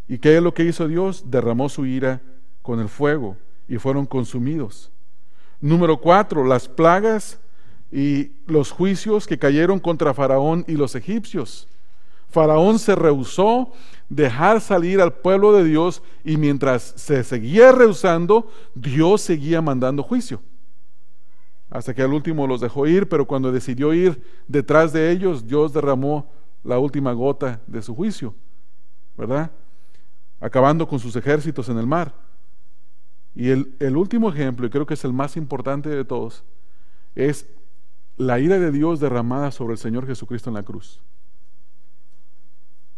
¿Y qué es lo que hizo Dios? Derramó su ira con el fuego y fueron consumidos. Número 4, las plagas y los juicios que cayeron contra Faraón y los egipcios. Faraón se rehusó dejar salir al pueblo de Dios y mientras se seguía rehusando, Dios seguía mandando juicio. Hasta que al último los dejó ir, pero cuando decidió ir detrás de ellos, Dios derramó la última gota de su juicio, ¿verdad? Acabando con sus ejércitos en el mar. Y el último ejemplo, y creo que es el más importante de todos, es la ira de Dios derramada sobre el Señor Jesucristo en la cruz.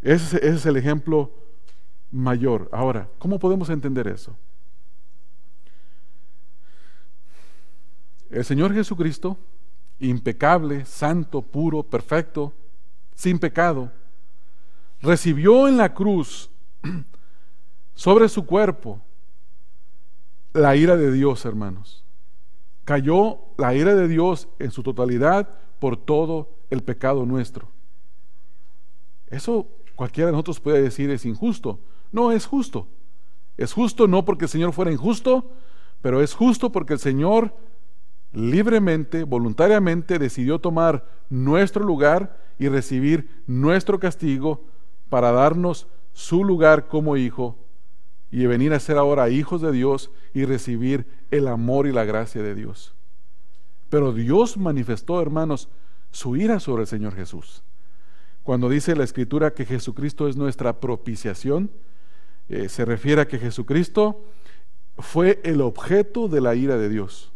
Ese es el ejemplo mayor. Ahora, ¿cómo podemos entender eso? El Señor Jesucristo, impecable, santo, puro, perfecto, sin pecado, recibió en la cruz sobre su cuerpo la ira de Dios, hermanos. Cayó la ira de Dios en su totalidad por todo el pecado nuestro. Eso cualquiera de nosotros puede decir es injusto. No, es justo. Es justo no porque el Señor fuera injusto, pero es justo porque el Señor libremente, voluntariamente decidió tomar nuestro lugar y recibir nuestro castigo para darnos su lugar como hijo y venir a ser ahora hijos de Dios y recibir el amor y la gracia de Dios. Pero Dios manifestó, hermanos, su ira sobre el Señor Jesús. Cuando dice la Escritura que Jesucristo es nuestra propiciación, se refiere a que Jesucristo fue el objeto de la ira de Dios.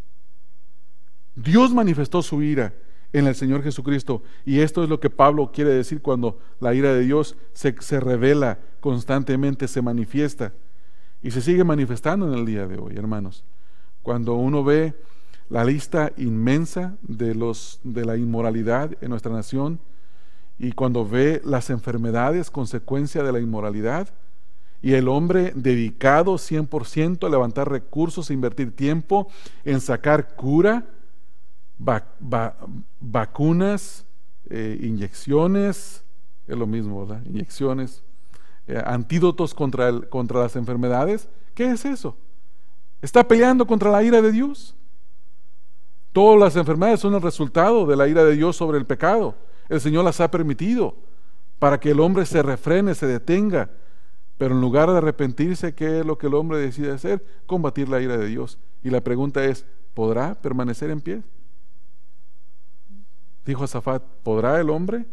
Dios manifestó su ira en el Señor Jesucristo, y esto es lo que Pablo quiere decir cuando la ira de Dios se revela constantemente, se manifiesta y se sigue manifestando en el día de hoy, hermanos. Cuando uno ve la lista inmensa de la inmoralidad en nuestra nación y cuando ve las enfermedades consecuencia de la inmoralidad y el hombre dedicado 100% a levantar recursos, a invertir tiempo en sacar cura, vacunas, inyecciones, es lo mismo, ¿verdad? Inyecciones, antídotos contra las enfermedades. ¿Qué es eso? Está peleando contra la ira de Dios. Todas las enfermedades son el resultado de la ira de Dios sobre el pecado. El Señor las ha permitido para que el hombre se refrene, se detenga. Pero en lugar de arrepentirse, ¿qué es lo que el hombre decide hacer? Combatir la ira de Dios. Y la pregunta es, ¿podrá permanecer en pie? Dijo Josafat, ¿podrá el hombre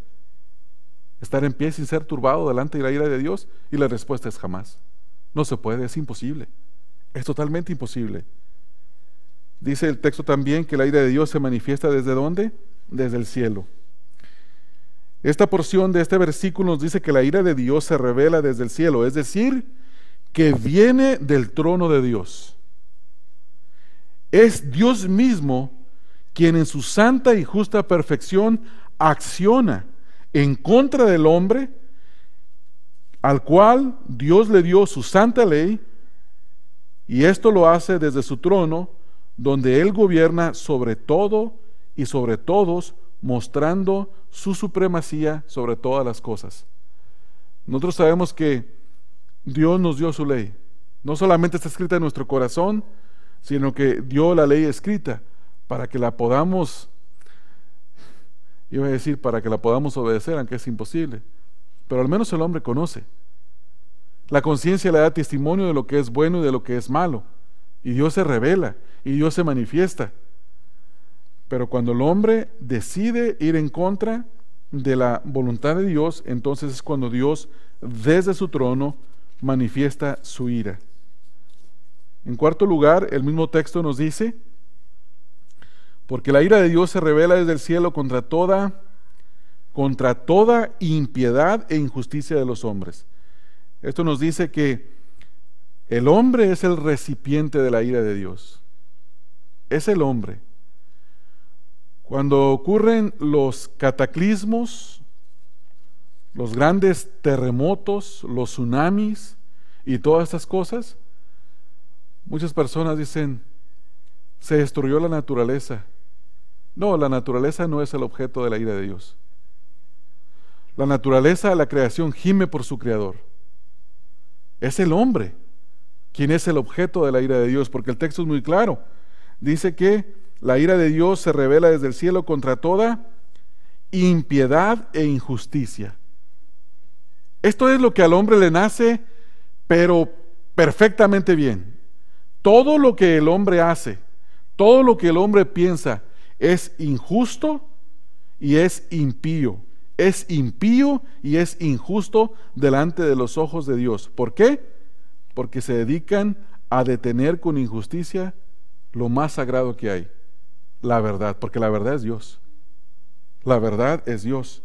estar en pie sin ser turbado delante de la ira de Dios? Y la respuesta es jamás. No se puede, es imposible. Es totalmente imposible. Dice el texto también que la ira de Dios se manifiesta ¿desde dónde? Desde el cielo. Esta porción de este versículo nos dice que la ira de Dios se revela desde el cielo, es decir, que viene del trono de Dios. Es Dios mismo quien en su santa y justa perfección acciona en contra del hombre, al cual Dios le dio su santa ley, y esto lo hace desde su trono, donde Él gobierna sobre todo y sobre todos, mostrando su supremacía sobre todas las cosas. Nosotros sabemos que Dios nos dio su ley. No solamente está escrita en nuestro corazón, sino que dio la ley escrita para que la podamos, iba a decir, para que la podamos obedecer, aunque es imposible. Pero al menos el hombre conoce La conciencia le da testimonio de lo que es bueno y de lo que es malo. Y Dios se revela y Dios se manifiesta. Pero cuando el hombre decide ir en contra de la voluntad de Dios, entonces es cuando Dios desde su trono manifiesta su ira. En cuarto lugar, el mismo texto nos dice: porque la ira de Dios se revela desde el cielo contra toda impiedad e injusticia de los hombres. Esto nos dice que el hombre es el recipiente de la ira de Dios. Es el hombre. Cuando ocurren los cataclismos, los grandes terremotos, los tsunamis y todas estas cosas, muchas personas dicen: se destruyó la naturaleza. No, la naturaleza no es el objeto de la ira de Dios. La naturaleza, la creación, gime por su creador. Es el hombre quien es el objeto de la ira de Dios, porque el texto es muy claro. Dice que la ira de Dios se revela desde el cielo contra toda impiedad e injusticia. Esto es lo que al hombre le nace, pero perfectamente bien. Todo lo que el hombre hace, todo lo que el hombre piensa es injusto y es impío. Es impío y es injusto delante de los ojos de Dios. ¿Por qué? Porque se dedican a detener con injusticia lo más sagrado que hay, la verdad, porque la verdad es Dios. La verdad es Dios.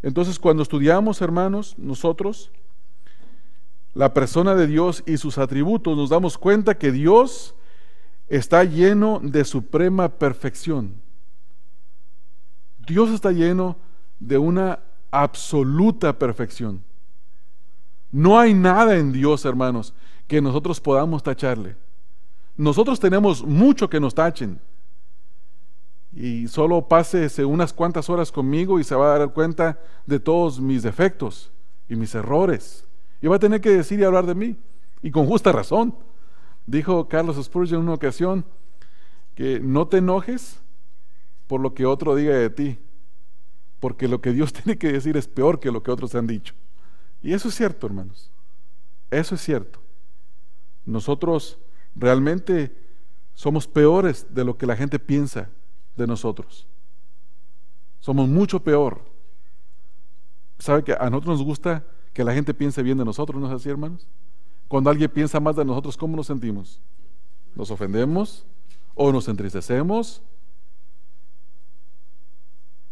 Entonces, cuando estudiamos, hermanos, nosotros la persona de Dios y sus atributos, nos damos cuenta que Dios está lleno de suprema perfección. Dios está lleno de una absoluta perfección. No hay nada en Dios, hermanos, que nosotros podamos tacharle. Nosotros tenemos mucho que nos tachen. Y solo pásese unas cuantas horas conmigo y se va a dar cuenta de todos mis defectos y mis errores. Y va a tener que decir y hablar de mí. Y con justa razón. Dijo Carlos Spurgeon en una ocasión que no te enojes por lo que otro diga de ti, porque lo que Dios tiene que decir es peor que lo que otros han dicho. Y eso es cierto, hermanos. Eso es cierto. Nosotros realmente somos peores de lo que la gente piensa de nosotros. Somos mucho peor. ¿Sabe que a nosotros nos gusta que la gente piense bien de nosotros? ¿No es así, hermanos? Cuando alguien piensa más de nosotros, ¿cómo nos sentimos? ¿Nos ofendemos? ¿O nos entristecemos?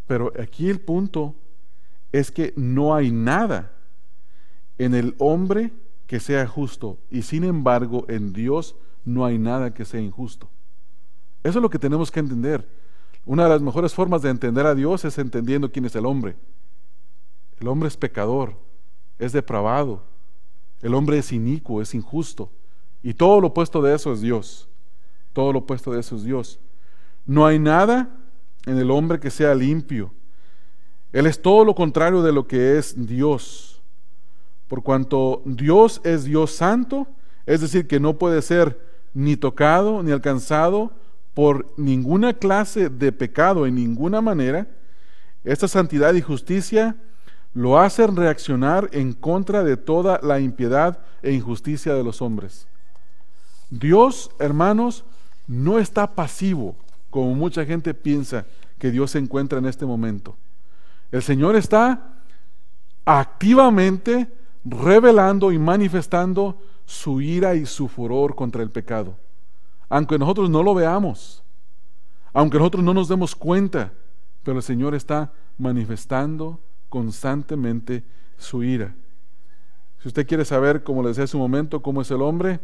Pero aquí el punto es que no hay nada en el hombre que sea justo, y sin embargo en Dios no hay nada que sea injusto. Eso es lo que tenemos que entender. Una de las mejores formas de entender a Dios es entendiendo quién es el hombre. El hombre es pecador, es depravado, el hombre es inicuo, es injusto, y todo lo opuesto de eso es Dios. Todo lo opuesto de eso es Dios. No hay nada en el hombre que sea limpio. Él es todo lo contrario de lo que es Dios. Por cuanto Dios es Dios santo, es decir, que no puede ser ni tocado ni alcanzado por ninguna clase de pecado en ninguna manera, esta santidad y justicia lo hacen reaccionar en contra de toda la impiedad e injusticia de los hombres. Dios, hermanos, no está pasivo, como mucha gente piensa que Dios se encuentra en este momento. El Señor está activamente revelando y manifestando su ira y su furor contra el pecado. Aunque nosotros no lo veamos, aunque nosotros no nos demos cuenta, pero el Señor está manifestando constantemente su ira. Si usted quiere saber, como le decía hace un momento, cómo es el hombre,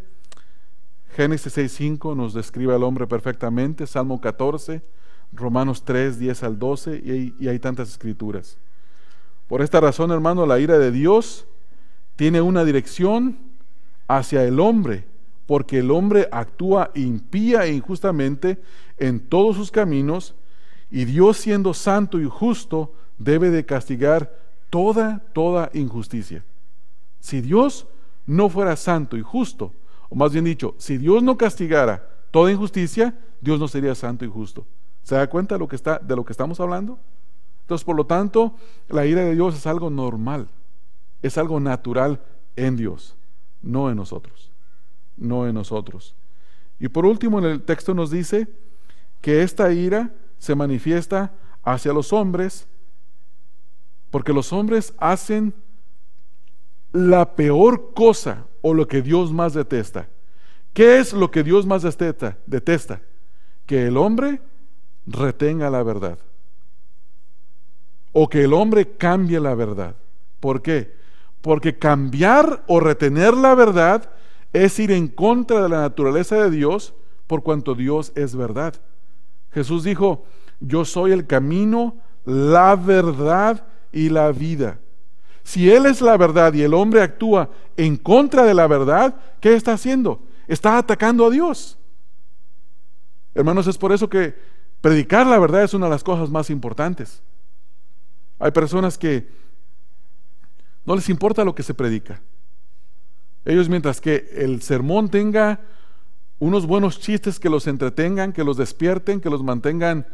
Génesis 6:5 nos describe al hombre perfectamente, Salmo 14, Romanos 3, 10 al 12, y hay tantas escrituras. Por esta razón, hermano, la ira de Dios tiene una dirección hacia el hombre, porque el hombre actúa impía e injustamente en todos sus caminos, y Dios, siendo santo y justo, debe de castigar toda injusticia. Si Dios no fuera santo y justo, o más bien dicho, si Dios no castigara toda injusticia, Dios no sería santo y justo. ¿Se da cuenta de lo que estamos hablando? Entonces, por lo tanto, la ira de Dios es algo normal, es algo natural en Dios. no en nosotros, no en nosotros. Y por último, en el texto nos dice que esta ira se manifiesta hacia los hombres, porque los hombres hacen la peor cosa o lo que Dios más detesta. ¿Qué es lo que Dios más detesta? Que el hombre retenga la verdad, o que el hombre cambie la verdad. ¿Por qué? Porque cambiar o retener la verdad es ir en contra de la naturaleza de Dios, por cuanto Dios es verdad. Jesús dijo: yo soy el camino, la verdad y la vida. Si Él es la verdad y el hombre actúa en contra de la verdad, ¿qué está haciendo? Está atacando a Dios. Hermanos, es por eso que predicar la verdad es una de las cosas más importantes. Hay personas que no les importa lo que se predica. Ellos, mientras que el sermón tenga unos buenos chistes que los entretengan, que los despierten, que los mantengan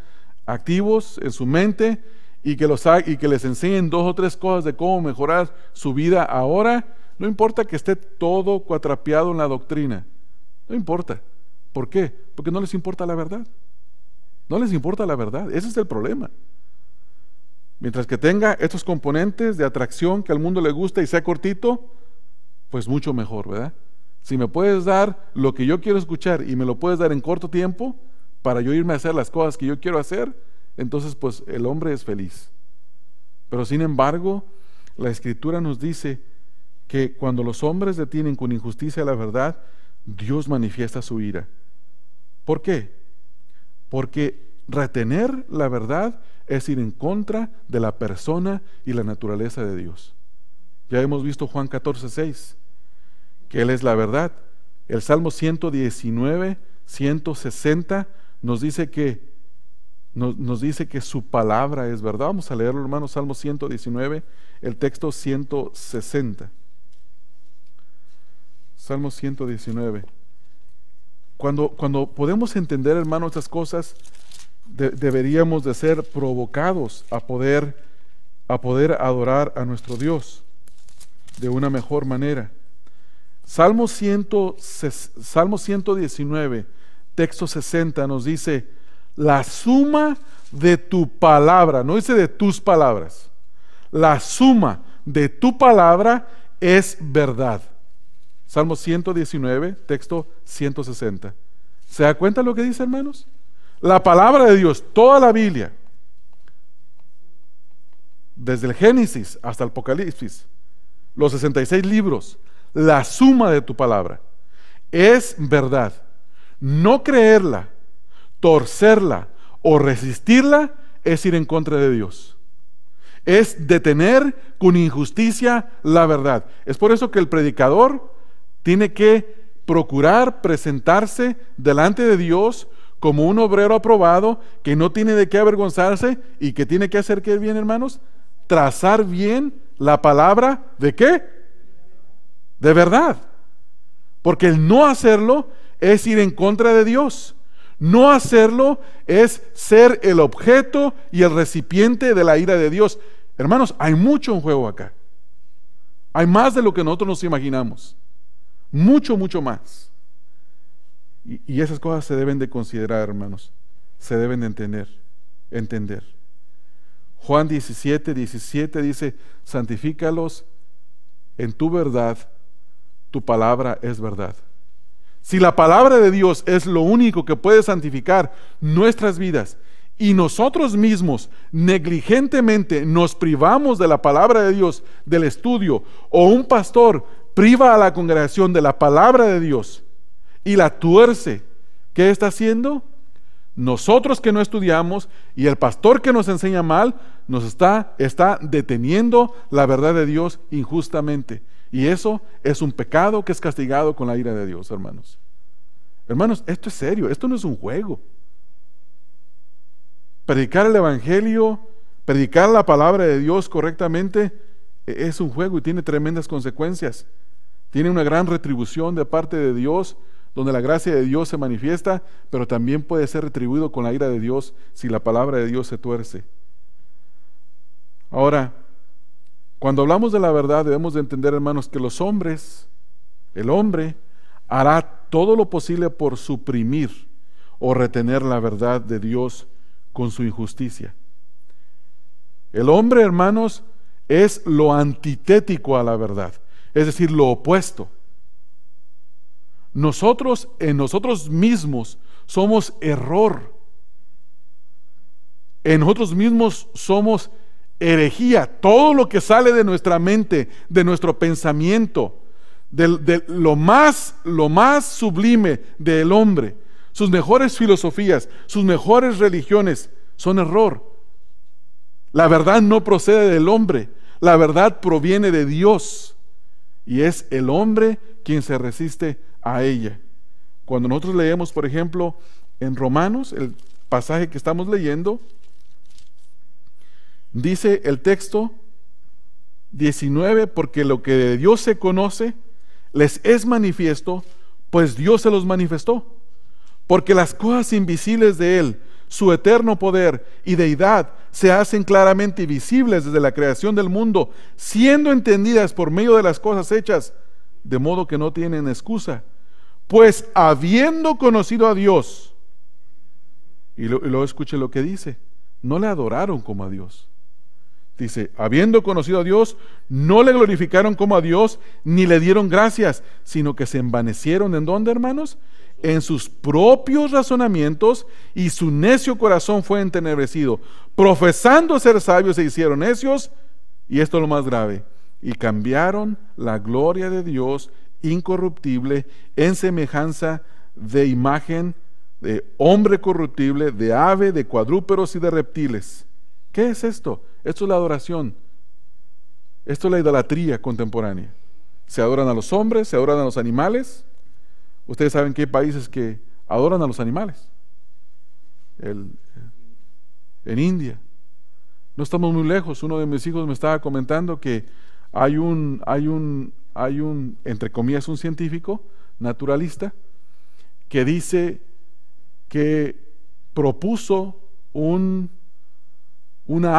activos en su mente y que les enseñen 2 o 3 cosas de cómo mejorar su vida ahora, no importa que esté todo cuatrapeado en la doctrina. No importa. ¿Por qué? Porque no les importa la verdad. No les importa la verdad. Ese es el problema. Mientras que tenga estos componentes de atracción que al mundo le gusta y sea cortito, pues mucho mejor, ¿verdad? Si me puedes dar lo que yo quiero escuchar y me lo puedes dar en corto tiempo para yo irme a hacer las cosas que yo quiero hacer, entonces pues el hombre es feliz. Pero sin embargo, la Escritura nos dice que cuando los hombres detienen con injusticia la verdad, Dios manifiesta su ira. ¿Por qué? Porque retener la verdad es ir en contra de la persona y la naturaleza de Dios. Ya hemos visto Juan 14:6, que Él es la verdad. El Salmo 119, 160 nos dice que su palabra es verdad. Vamos a leerlo, hermanos. Salmo 119, el texto 160. Salmo 119. Cuando podemos entender, hermanos, estas cosas, deberíamos de ser provocados a poder adorar a nuestro Dios de una mejor manera. Salmo 119, texto 60 nos dice: la suma de tu palabra, no dice de tus palabras, la suma de tu palabra es verdad. Salmo 119, texto 160. ¿Se da cuenta lo que dice, hermanos? La palabra de Dios, toda la Biblia, desde el Génesis hasta el Apocalipsis, los 66 libros, la suma de tu palabra es verdad. No creerla, torcerla o resistirla es ir en contra de Dios. Es detener con injusticia la verdad. Es por eso que el predicador tiene que procurar presentarse delante de Dios como un obrero aprobado, que no tiene de qué avergonzarse y que tiene que hacer ¿qué bien, hermanos? Trazar bien la palabra ¿de qué? De verdad. Porque el no hacerlo es ir en contra de Dios. No hacerlo es ser el objeto y el recipiente de la ira de Dios. Hermanos, hay mucho en juego acá. Hay más de lo que nosotros nos imaginamos. Mucho, mucho más. Y esas cosas se deben de considerar, hermanos. Se deben de entender. Juan 17, 17 dice: santifícalos en tu verdad, tu palabra es verdad. Si la palabra de Dios es lo único que puede santificar nuestras vidas y nosotros mismos negligentemente nos privamos de la palabra de Dios, del estudio, o un pastor priva a la congregación de la palabra de Dios y la tuerce, ¿qué está haciendo? Nosotros que no estudiamos y el pastor que nos enseña mal, nos está deteniendo la verdad de Dios injustamente. Y eso es un pecado que es castigado con la ira de Dios, hermanos. Hermanos, esto es serio, esto no es un juego. Predicar el Evangelio, predicar la palabra de Dios correctamente, es un juego y tiene tremendas consecuencias. Tiene una gran retribución de parte de Dios, donde la gracia de Dios se manifiesta, pero también puede ser retribuido con la ira de Dios si la palabra de Dios se tuerce. Ahora, cuando hablamos de la verdad, debemos de entender, hermanos, que los hombres el hombre, hará todo lo posible por suprimir o retener la verdad de Dios con su injusticia. El hombre, hermanos, es lo antitético a la verdad, es decir, lo opuesto. Nosotros en nosotros mismos somos error. En nosotros mismos somos herejía. Todo lo que sale de nuestra mente, de nuestro pensamiento, de lo más sublime del hombre, sus mejores filosofías, sus mejores religiones, son error. La verdad no procede del hombre, la verdad proviene de Dios, y es el hombre quien se resiste a ella. Cuando nosotros leemos, por ejemplo, en Romanos, el pasaje que estamos leyendo, dice el texto 19, porque lo que de Dios se conoce les es manifiesto, pues Dios se los manifestó. Porque las cosas invisibles de Él, su eterno poder y deidad, se hacen claramente visibles desde la creación del mundo, siendo entendidas por medio de las cosas hechas, de modo que no tienen excusa. Pues habiendo conocido a Dios, y luego escuche lo que dice, no le adoraron como a Dios. Dice, habiendo conocido a Dios, no le glorificaron como a Dios, ni le dieron gracias, sino que se envanecieron. ¿En dónde, hermanos? En sus propios razonamientos, y su necio corazón fue entenebrecido. Profesando ser sabios, se hicieron necios, y esto es lo más grave, y cambiaron la gloria de Dios incorruptible en semejanza de imagen de hombre corruptible, de ave, de cuadrúpedos y de reptiles. ¿Qué es esto? Esto es la adoración. Esto es la idolatría contemporánea. Se adoran a los hombres, se adoran a los animales. Ustedes saben que hay países que adoran a los animales. En India. No estamos muy lejos. Uno de mis hijos me estaba comentando que hay un, entre comillas, un científico naturalista que dice que propuso una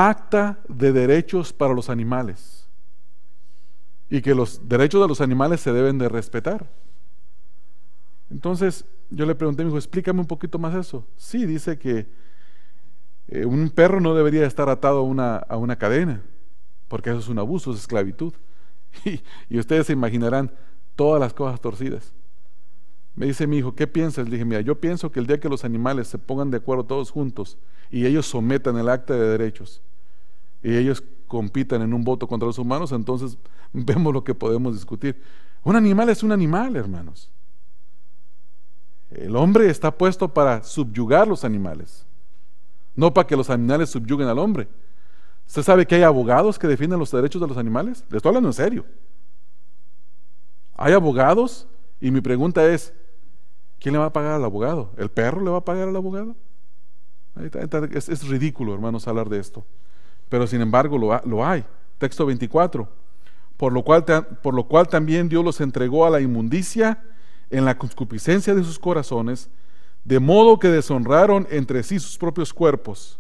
acta de derechos para los animales y que los derechos de los animales se deben de respetar. Entonces yo le pregunté a mi hijo, explícame un poquito más eso. Sí, dice que un perro no debería estar atado a una cadena, porque eso es un abuso, es esclavitud. Y ustedes se imaginarán todas las cosas torcidas. Me dice mi hijo, ¿qué piensas? Le dije, mira, yo pienso que el día que los animales se pongan de acuerdo todos juntos y ellos sometan el acta de derechos y ellos compitan en un voto contra los humanos, entonces vemos lo que podemos discutir. Un animal es un animal, hermanos. El hombre está puesto para subyugar los animales, no para que los animales subyuguen al hombre. ¿Usted sabe que hay abogados que defienden los derechos de los animales? Le estoy hablando en serio. Hay abogados, y mi pregunta es, ¿quién le va a pagar al abogado? ¿El perro le va a pagar al abogado? Es ridículo, hermanos, hablar de esto. Pero sin embargo lo hay. Texto 24. Por lo cual también Dios los entregó a la inmundicia en la concupiscencia de sus corazones, de modo que deshonraron entre sí sus propios cuerpos,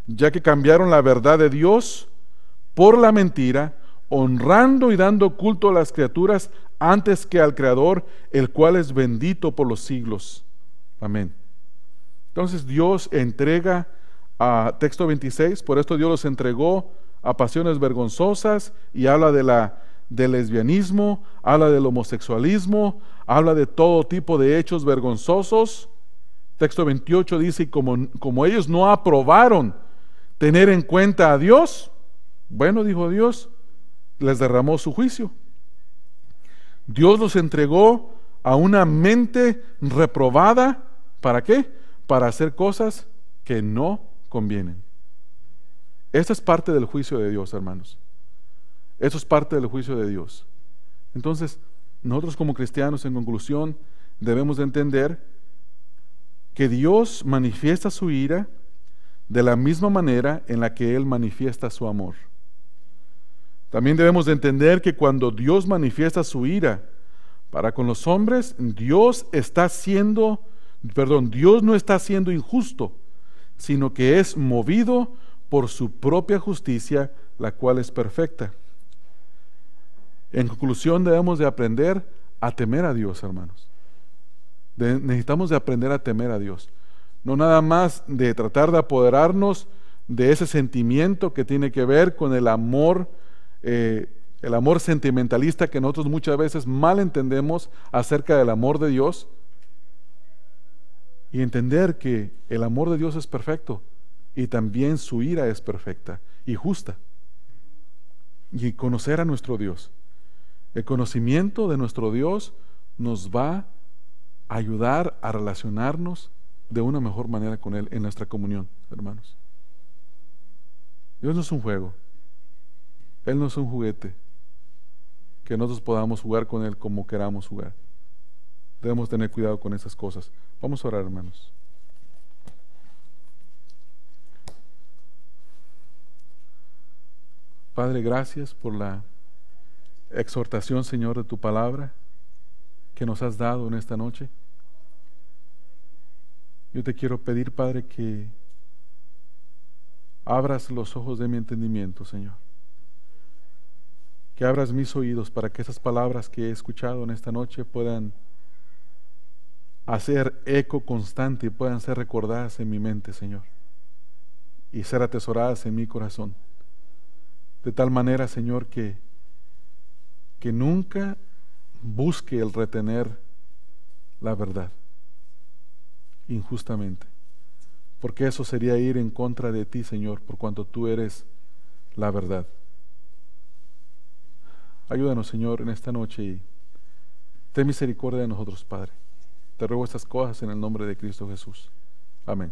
ya que cambiaron la verdad de Dios por la mentira, honrando y dando culto a las criaturas antes que al Creador, el cual es bendito por los siglos. Amén. Entonces Dios entrega a texto 26, por esto Dios los entregó a pasiones vergonzosas, y habla del lesbianismo, habla del homosexualismo, habla de todo tipo de hechos vergonzosos. Texto 28 dice, y como ellos no aprobaron tener en cuenta a Dios, bueno, dijo Dios, les derramó su juicio. Dios los entregó a una mente reprobada. ¿Para qué? Para hacer cosas que no convienen. Esta es parte del juicio de Dios, hermanos. Eso es parte del juicio de Dios. Entonces, nosotros como cristianos, en conclusión, debemos de entender que Dios manifiesta su ira de la misma manera en la que Él manifiesta su amor. También debemos de entender que cuando Dios manifiesta su ira para con los hombres, Dios no está siendo injusto, sino que es movido por su propia justicia, la cual es perfecta. En conclusión, debemos de aprender a temer a Dios, hermanos. Necesitamos de aprender a temer a Dios. No nada más de tratar de apoderarnos de ese sentimiento que tiene que ver con el amor sentimentalista que nosotros muchas veces mal entendemos acerca del amor de Dios, y entender que el amor de Dios es perfecto y también su ira es perfecta y justa, y conocer a nuestro Dios. El conocimiento de nuestro Dios nos va a ayudar a relacionarnos de una mejor manera con Él en nuestra comunión, hermanos. Dios no es un juego. Él no es un juguete que nosotros podamos jugar con Él como queramos jugar. Debemos tener cuidado con esas cosas. Vamos a orar, hermanos. Padre, gracias por la exhortación, Señor, de tu palabra que nos has dado en esta noche. Yo te quiero pedir, Padre, que abras los ojos de mi entendimiento, Señor. Que abras mis oídos para que esas palabras que he escuchado en esta noche puedan hacer eco constante y puedan ser recordadas en mi mente, Señor, y ser atesoradas en mi corazón. De tal manera, Señor, que nunca busque el retener la verdad injustamente, porque eso sería ir en contra de ti, Señor, por cuanto tú eres la verdad. Ayúdanos, Señor, en esta noche y ten misericordia de nosotros, Padre. Te ruego estas cosas en el nombre de Cristo Jesús. Amén.